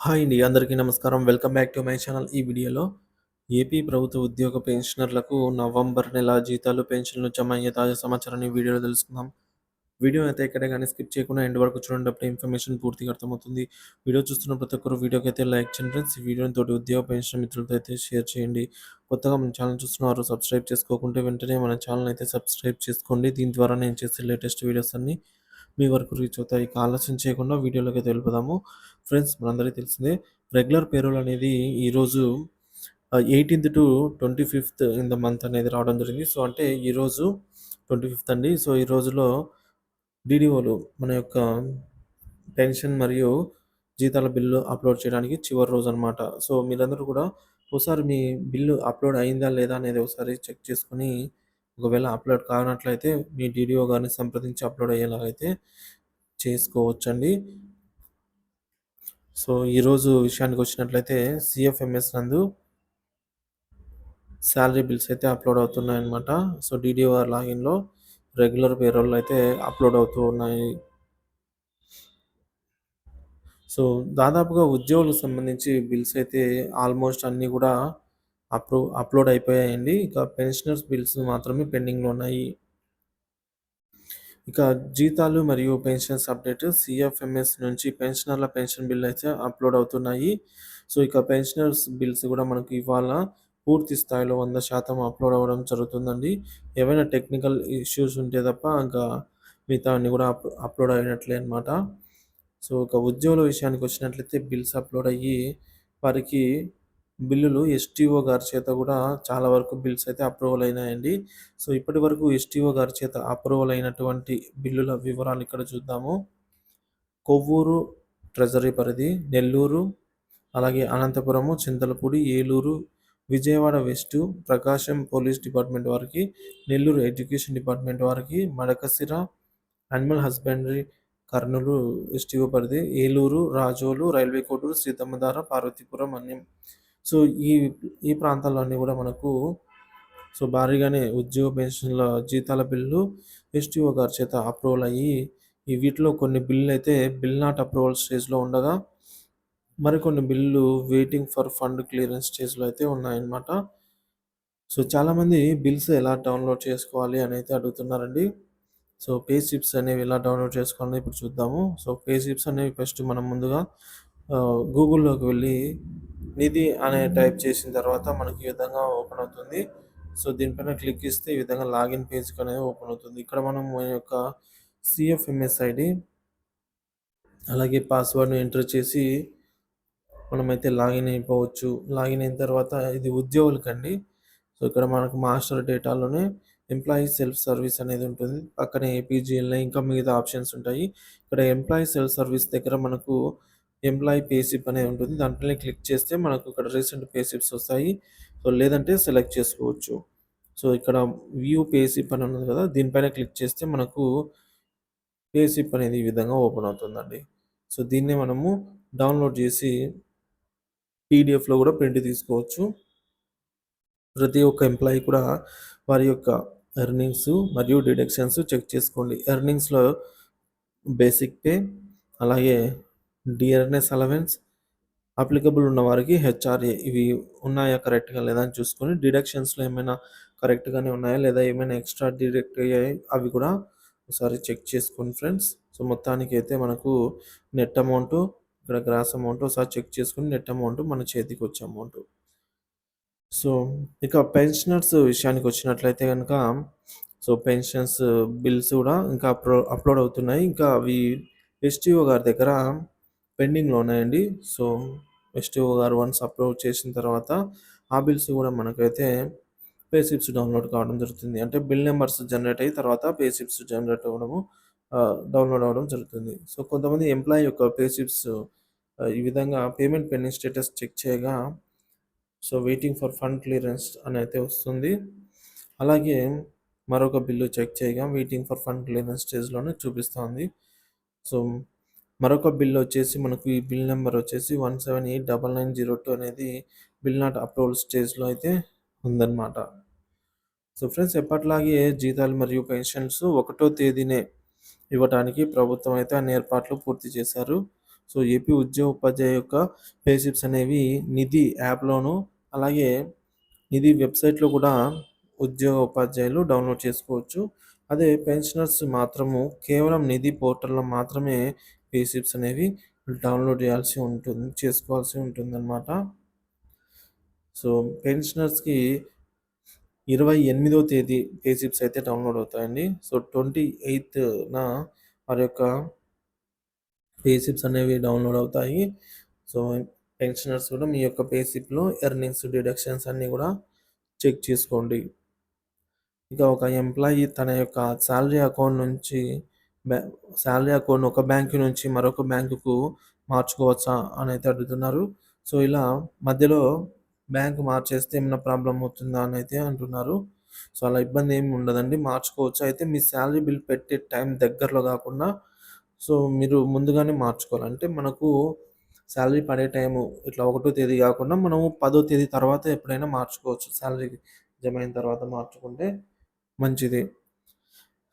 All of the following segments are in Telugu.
హాయ్ అండి. అందరికీ నమస్కారం. Welcome back to my channel. ఈ వీడియోలో ఏపీ ప్రభుత్వ ఉద్యోగ పెన్షనర్లకు నవంబర్ నెల జీతాలు, పెన్షన్‌లు జమ అయ్యే తాజా సమాచారాన్ని ఈ వీడియోలో తెలుసుకుందాం. వీడియో అయితే ఎక్కడ గాని స్కిప్ చేయకుండా ఎండ్ వరకు చూడండి. అప్పుడే ఇన్ఫర్మేషన్ పూర్తిగా అర్థమవుతుంది. వీడియో చూస్తున్న ప్రతి ఒక్కరు వీడియోకైతే లైక్ చేయండి ఫ్రెండ్స్. ఈ వీడియోని తోటి ఉద్యోగ పెన్షన్ మిత్రులతో అయితే షేర్ చేయండి. కొత్తగా మన ఛానల్ చూస్తున్నవారు సబ్స్క్రైబ్ చేసుకోకుంటే వెంటనే మన ఛానల్ అయితే సబ్స్క్రైబ్ చేసుకోండి. దీని ద్వారా నేను చేసే లేటెస్ట్ వీడియోస్ అన్నీ మీ వరకు రీచ్ అవుతాయి. ఇక ఆలస్యం చేయకుండా వీడియోలోకి వెళ్ళిపోదాము. ఫ్రెండ్స్, మనందరికీ తెలిసిందే రెగ్యులర్ పేరోల్ అనేది ఈరోజు 18th to 25th in the month అనేది రావడం జరిగింది. సో, అంటే ఈరోజు 25th అండి. సో, ఈ రోజులో డీడీఓలు మన యొక్క పెన్షన్ మరియు జీతాల బిల్లు అప్‌లోడ్ చేయడానికి చివరి రోజనమాట. సో, మీరందరూ కూడా ఒకసారి మీ బిల్లు అప్‌లోడ్ అయిందా లేదా అనేది ఒకసారి చెక్ చేసుకొని, ఒకవేళ అప్‌లోడ్ కానట్లయితే మీ డీడీఓ గారిని సంప్రదించి అప్‌లోడ్ అయ్యేలాగైతే చేసుకోవచ్చండి. సో, ఈరోజు విషయానికొచ్చినట్లయితే సీఎఫ్ఎంఎస్ నందు సాలరీ బిల్స్ అయితే అప్‌లోడ్ అవుతున్నాయన్నమాట. సో, డీడీఓ లాగిన్‌లో రెగ్యులర్ పేరోల్ అయితే అప్‌లోడ్ అవుతూ ఉన్నాయి. సో, దాదాపుగా ఉద్యోగులకు సంబంధించి బిల్స్ అయితే ఆల్మోస్ట్ అన్నీ గూడా అప్‌లోడ్ అయిపోయాయండి. ఇక పెన్షనర్స్ బిల్స్ మాత్రమే పెండింగ్‌లో ఉన్నాయి. ఇక జీతాలు మరియు పెన్షన్స్ అప్డేట్ సీఎఫ్ఎంఎస్ నుంచి పెన్షనర్ల పెన్షన్ బిల్ అయితే అప్‌లోడ్ అవుతున్నాయి. సో, ఇక పెన్షనర్స్ బిల్స్ గూడా మనకు ఇవాళ పూర్తి స్థాయిలో 100% అప్‌లోడ్ అవ్వడం జరుగుతుందండి. ఏవైనా టెక్నికల్ ఇష్యూస్ ఉంటే తప్ప ఇంకా మిగతావన్నీ గూడా అప్‌లోడ్ అయినట్లే అన్నమాట. సో, ఇక ఉద్యోగుల విషయానికొచ్చినట్లయితే బిల్స్ అప్‌లోడ్ అయ్యి వారికి బిల్లులు ఎస్టీఓ గారి చేత గూడా చాలా వరకు బిల్స్ అయితే అప్రూవల్ అయినాయండి. సో, ఇప్పటివరకు ఎస్టీఓ గారి చేత అప్రూవల్ అయినటువంటి బిల్లుల వివరాలు ఇక్కడ చూద్దాము. కొవ్వూరు ట్రెజరీ పరిధి, నెల్లూరు, అలాగే అనంతపురము, చింతలపూడి, ఏలూరు, విజయవాడ వెస్టు, ప్రకాశం పోలీస్ డిపార్ట్మెంట్ వారికి, నెల్లూరు ఎడ్యుకేషన్ డిపార్ట్మెంట్ వారికి, Madakasira animal husbandry Kurnool STO పరిధి, ఏలూరు, రాజోలు, రైల్వే కోడూరు, సీతమ్మధార, పార్వతీపురం, మన్యం. సో, ఈ ఈ ప్రాంతాలన్నీ గూడా మనకు భారీగానే ఉద్యోగ పెన్షన్‌ల జీతాల బిల్లు ఎస్టీఓ గారి చేత అప్రూవల్ అయ్యి, వీటిలో కొన్ని బిల్లులైతే బిల్ నాట్ అప్రూవల్ స్టేజ్‌లో ఉండగా, మరికొన్ని బిల్లులు వెయిటింగ్ ఫర్ ఫండ్ క్లియరెన్స్ స్టేజ్‌లో అయితే ఉన్నాయన్నమాట. సో, చాలామంది బిల్స్ ఎలా డౌన్‌లోడ్ చేసుకోవాలి అని అయితే అడుగుతున్నారండి. సో, పే స్లిప్స్ అనేవి ఎలా డౌన్‌లోడ్ చేసుకోవాలో ఇప్పుడు చూద్దాము. సో, పే స్లిప్స్ అనేవి ఫస్ట్ మనం ముందుగా గూగుల్‌లోకి వెళ్ళి నిధి అనే టైప్ చేసిన తర్వాత మనకి ఈ విధంగా ఓపెన్ అవుతుంది. సో, దీనిపైన క్లిక్ ఇస్తే ఈ విధంగా లాగిన్ పేజ్‌కి అనేది ఓపెన్ అవుతుంది. ఇక్కడ మనం మన యొక్క సీఎఫ్ఎంఎస్ ఐడీ అలాగే పాస్వర్డ్‌ని ఎంటర్ చేసి మనమైతే లాగిన్ అయిపోవచ్చు. లాగిన్ అయిన తర్వాత ఇది ఉద్యోగులకండి. సో, ఇక్కడ మనకు మాస్టర్ డేటాలోనే ఎంప్లాయీ సెల్ఫ్ సర్వీస్ అనేది ఉంటుంది. పక్కనే ఏపీజీఎల్ఐ ఇంకా మిగతా ఆప్షన్స్ ఉంటాయి. ఇక్కడ ఎంప్లాయీ సెల్ఫ్ సర్వీస్ దగ్గర మనకు ఎంప్లాయీ పే స్లిప్ అనేది ఉంటుంది. దాంట్లోనే క్లిక్ చేస్తే మనకు ఇక్కడ రీసెంట్ పే స్లిప్స్ వస్తాయి. సో, లేదంటే సెలెక్ట్ చేసుకోవచ్చు. సో, ఇక్కడ వ్యూ పే స్లిప్ అని ఉన్నది కదా! దీనిపైన క్లిక్ చేస్తే మనకు పే స్లిప్ అనేది ఈ విధంగా ఓపెన్ అవుతుందండి. సో, దీన్నే మనము డౌన్‌లోడ్ చేసి పీడీఎఫ్‌లో కూడా ప్రింట్ తీసుకోవచ్చు. ప్రతి ఒక్క ఎంప్లాయీ కూడా వారి యొక్క ఎర్నింగ్స్ మరియు డిడక్షన్స్ చెక్ చేసుకోండి. ఎర్నింగ్స్‌లో బేసిక్ పే, అలాగే డియర్‌నెస్ అలవెన్స్, అప్లికబుల్ ఉన్న వారికి హెచ్ఆర్ఏ ఇవి ఉన్నాయా కరెక్ట్‌గా లేదా అని చూసుకొని, డిడక్షన్స్‌లో ఏమైనా కరెక్ట్‌గానే ఉన్నాయా లేదా ఏమైనా ఎక్స్ట్రా డిడక్ట్ అయ్యాయి అవి కూడా ఒకసారి చెక్ చేసుకోండి ఫ్రెండ్స్. సో, మొత్తానికైతే మనకు నెట్ అమౌంటు, ఇక్కడ గ్రాస్ అమౌంట్ ఒకసారి చెక్ చేసుకొని నెట్ అమౌంట్ మన చేతికొచ్చే అమౌంట్. సో, ఇక పెన్షనర్స్ విషయానికొచ్చినట్లయితే గనక, సో, పెన్షన్స్ బిల్స్ గూడా ఇంకా అప్‌లోడ్ అవుతున్నాయి. ఇంకా అవి ఎస్టీఓ గారి దగ్గర పెండింగ్‌లో ఉన్నాయండి. సో, ఎస్టీఓ గారు వన్స్ అప్రూవ్ చేసిన తర్వాత, ఆ బిల్స్ గూడా మనకైతే పే స్లిప్స్ డౌన్‌లోడ్ కావడం జరుగుతుంది. అంటే బిల్ నంబర్స్ జనరేట్ అయ్యి తర్వాత పే స్లిప్స్ జనరేట్ అవ్వడము డౌన్‌లోడ్ అవ్వడం జరుగుతుంది. సో, కొంతమంది ఎంప్లాయీ యొక్క పే స్లిప్స్ ఈ విధంగా పేమెంట్ పెండింగ్ స్టేటస్ చెక్ చేయగా, so, waiting for fund clearance అనైతే వస్తుంది. అలాగే మరొక బిల్లు చెక్ చేయగా వెయిటింగ్ ఫర్ ఫండ్ క్లియరెన్స్ స్టేజ్‌లోనే చూపిస్తోంది. సో, మరొక బిల్ వచ్చేసి మనకు ఈ బిల్ నంబర్ వచ్చేసి 178990 అనేది బిల్ నాట్ అప్రూవల్ స్టేజ్‌లో అయితే ఉందన్నమాట. సో, ఫ్రెండ్స్, ఎప్పటిలాగే జీతాలు మరియు పెన్షన్స్ 1వ తేదీనే ఇవ్వటానికి ప్రభుత్వం అయితే అన్ని ఏర్పాట్లు పూర్తి చేశారు. సో, ఏపీ ఉద్యోగ ఉపాధ్యాయ యొక్క పే స్లిప్స్ అనేవి నిధి యాప్‌లోను, అలాగే నిధి వెబ్‌సైట్‌లో కూడా ఉద్యోగ ఉపాధ్యాయులు డౌన్‌లోడ్ చేసుకోవచ్చు. అదే పెన్షనర్స్ మాత్రము కేవలం నిధి పోర్టల్‌లో మాత్రమే పే స్లిప్స్ అనేవి డౌన్‌లోడ్ చేసుకోవాల్సి ఉంటుందన్నమాట. సో, పెన్షనర్స్‌కి 28వ తేదీ పే స్లిప్స్ అయితే డౌన్‌లోడ్ అవుతాయండి. సో, 28న వారి యొక్క పే స్లిప్స్ అనేవి డౌన్‌లోడ్ అవుతాయి. సో, పెన్షనర్స్ కూడా మీ యొక్క పే స్లిప్‌లో ఎర్నింగ్స్, డిడక్షన్స్ అన్నీ కూడా చెక్ చేసుకోండి. ఇక ఒక ఎంప్లాయీ తన యొక్క సాలరీ అకౌంట్ నుంచి బ్యా సాలరీ అకౌంట్ ఒక బ్యాంక్ నుంచి మరొక బ్యాంకుకు మార్చుకోవచ్చా అనైతే అడుగుతున్నారు. సో, ఇలా మధ్యలో బ్యాంక్ మార్చేస్తే ఏమన్నా ప్రాబ్లమ్ అవుతుందా అనైతే అంటున్నారు. సో, అలా ఇబ్బంది ఏమి ఉండదండి. మార్చుకోవచ్చు. అయితే మీ సాలరీ బిల్ పెట్టే టైం దగ్గరలో గాకుండా సో, మీరు ముందుగానే మార్చుకోవాలి. అంటే మనకు సాలరీ పడే టైము ఇట్లా ఒకటో తేదీ గాకుండా మనము 10వ తేదీ తర్వాత ఎప్పుడైనా మార్చుకోవచ్చు. సాలరీ జమ అయిన తర్వాత మార్చుకుంటే మంచిది.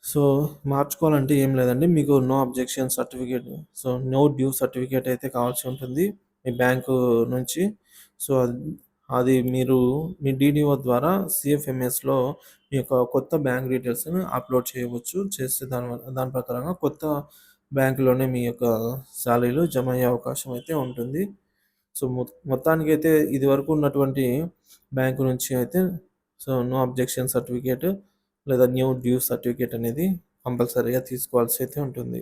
సో, మార్చుకోవాలంటే ఏం లేదండి. మీకు no objection certificate, no due certificate అయితే కావాల్సి ఉంటుంది మీ బ్యాంకు నుంచి. సో, అది మీరు మీ డీడీఓ ద్వారా సీఎఫ్ఎంఎస్‌లో మీ యొక్క కొత్త బ్యాంక్ డీటెయిల్స్‌ని అప్‌లోడ్ చేయవచ్చు. చేస్తే దాని ప్రకారంగా కొత్త బ్యాంక్‌లోనే మీ యొక్క సాలరీలు జమ అయ్యే అవకాశం అయితే ఉంటుంది. సో, మొత్తానికైతే ఇదివరకు ఉన్నటువంటి బ్యాంకు నుంచి అయితే నో అబ్జెక్షన్ సర్టిఫికేట్ లేదా న్యూ డ్యూ సర్టిఫికేట్ అనేది కంపల్సరీగా తీసుకోవాల్సి అయితే ఉంటుంది.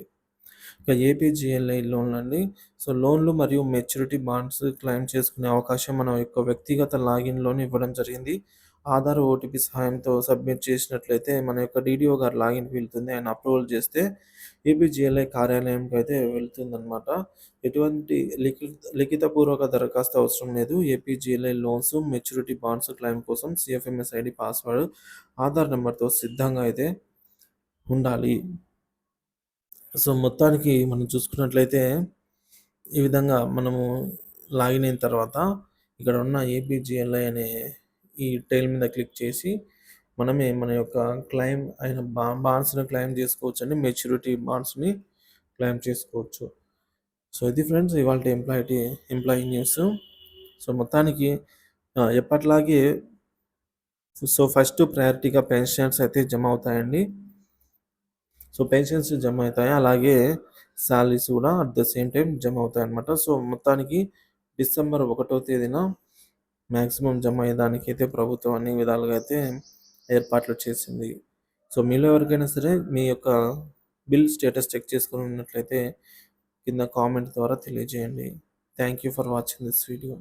ఇక ఏపీజీఎల్ఐ లోన్‌లండి. సో, లోన్‌లు మరియు మెచ్యూరిటీ బాండ్స్ క్లెయిమ్ చేసుకునే అవకాశం మన యొక్క వ్యక్తిగత లాగిన్‌లోనే ఇవ్వడం జరిగింది. ఆధార్, ఓటీపీ సహాయంతో సబ్మిట్ చేసినట్లయితే మన యొక్క డీడీఓ గారి లాగిన్‌కి వెళ్తుంది. ఆయన అప్రూవల్ చేస్తే ఏపీజీఎల్ఐ కార్యాలయంకైతే వెళ్తుందనమాట. ఎటువంటి లిఖితపూర్వక దరఖాస్తు అవసరం లేదు. APGLI loans, maturity bonds claim కోసం సీఎఫ్ఎంఎస్ ఐడీ, పాస్వర్డ్, ఆధార్ నంబర్‌తో సిద్ధంగా అయితే ఉండాలి. సో, మొత్తానికి మనం చూసుకున్నట్లయితే ఈ విధంగా మనము లాగిన్ అయిన తర్వాత ఇక్కడ ఉన్న ఏపీజీఎల్ఐ అనే ఈ టైల్ మీద క్లిక్ చేసి మనమే మన యొక్క క్లెయిమ్ అయిన బాండ్స్‌ని క్లెయిమ్ చేసుకోవచ్చండి. మెచ్యూరిటీ బాండ్స్‌ని క్లెయిమ్ చేసుకోవచ్చు. సో, ఇది ఫ్రెండ్స్ ఇవాల్టి ఎంప్లాయీ న్యూస్. సో, మొత్తానికి ఎప్పటిలాగే ఫస్ట్ ప్రయారిటీగా పెన్షన్స్ అయితే జమ అవుతాయండి. సో, పెన్షన్స్ జమ అవుతాయి. అలాగే సాలరీస్ కూడా అట్ ద సేమ్ టైమ్ జమ అవుతాయన్నమాట. సో, మొత్తానికి డిసెంబర్ 1వ తేదీన మాక్సిమం జమ అయ్యేదానికైతే ప్రభుత్వం అన్ని విధాలుగా అయితే ఏర్పాట్లు చేసింది. సో, మీలో ఎవరికైనా సరే మీ యొక్క బిల్ స్టేటస్ చెక్ చేసుకొని ఉన్నట్లయితే కింద కామెంట్ ద్వారా తెలియజేయండి. Thank you for watching this video.